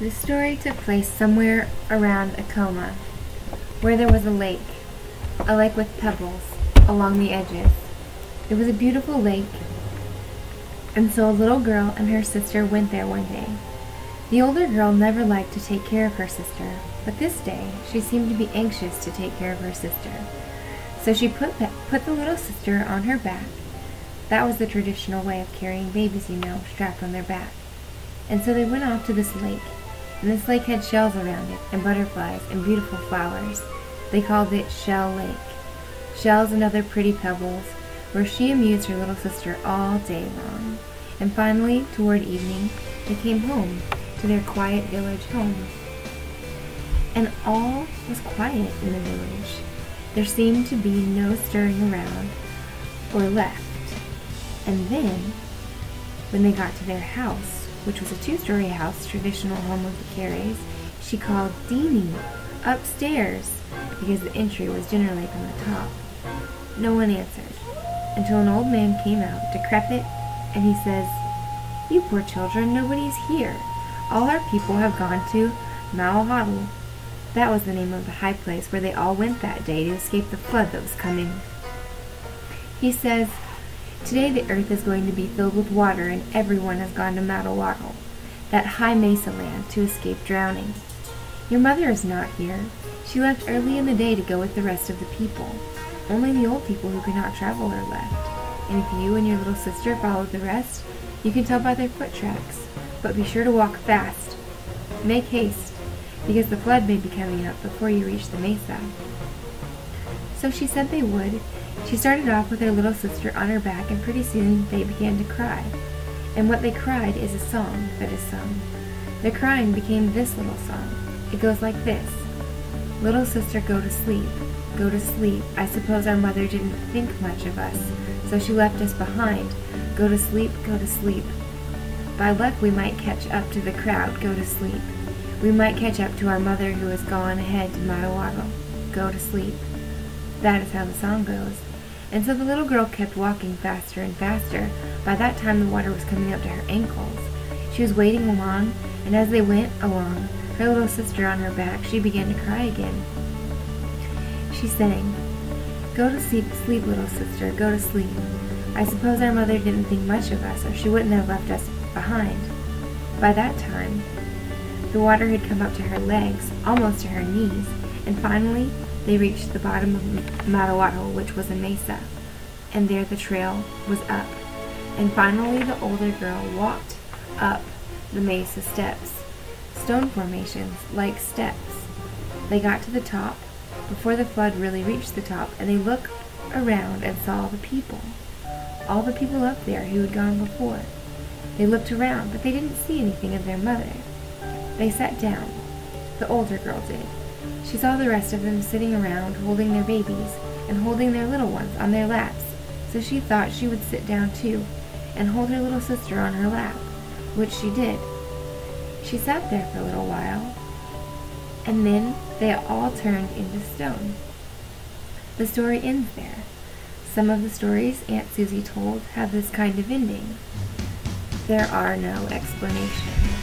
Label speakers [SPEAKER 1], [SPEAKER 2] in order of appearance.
[SPEAKER 1] This story took place somewhere around Acoma, where there was a lake with pebbles along the edges. It was a beautiful lake, and so a little girl and her sister went there one day. The older girl never liked to take care of her sister, but this day she seemed to be anxious to take care of her sister. So she put the little sister on her back. That was the traditional way of carrying babies, strapped on their back. And so they went off to this lake, and this lake had shells around it, and butterflies, and beautiful flowers. They called it Shell Lake. Shells and other pretty pebbles, where she amused her little sister all day long. And finally, toward evening, they came home to their quiet village home. And all was quiet in the village. There seemed to be no stirring around or left. And then, when they got to their house, which was a 2-story house, traditional home of the Careys, she called Deanie upstairs, because the entry was generally from the top. No one answered, until an old man came out, decrepit, and he says, "You poor children, nobody's here. All our people have gone to Malahadal." That was the name of the high place where they all went that day to escape the flood that was coming. He says, "Today the earth is going to be filled with water, and everyone has gone to Malahadal, that high mesa land, to escape drowning. Your mother is not here. She left early in the day to go with the rest of the people. Only the old people who could not travel are left. And if you and your little sister follow the rest, you can tell by their foot tracks. But be sure to walk fast. Make haste, because the flood may be coming up before you reach the mesa." So she said they would. She started off with her little sister on her back, and pretty soon they began to cry. And what they cried is a song that is sung. The crying became this little song. It goes like this. "Little sister, go to sleep. Go to sleep. I suppose our mother didn't think much of us, so she left us behind. Go to sleep, go to sleep. By luck we might catch up to the crowd. Go to sleep. We might catch up to our mother who has gone ahead to Madawago. Go to sleep." That is how the song goes. And so the little girl kept walking faster and faster. By that time the water was coming up to her ankles. She was wading along, and as they went along, her little sister on her back, she began to cry again. She sang, "Go to sleep, sleep, little sister, go to sleep. I suppose our mother didn't think much of us, or she wouldn't have left us behind." By that time, the water had come up to her legs, almost to her knees, and finally they reached the bottom of Madawato, which was a mesa, and there the trail was up. And finally the older girl walked up the mesa steps, stone formations like steps. They got to the top before the flood really reached the top, and they looked around and saw the people, all the people up there who had gone before. They looked around, but they didn't see anything of their mother. They sat down. The older girl did. She saw the rest of them sitting around, holding their babies, and holding their little ones on their laps, so she thought she would sit down too, and hold her little sister on her lap, which she did. She sat there for a little while, and then they all turned into stone. The story ends there. Some of the stories Aunt Susie told have this kind of ending. There are no explanations.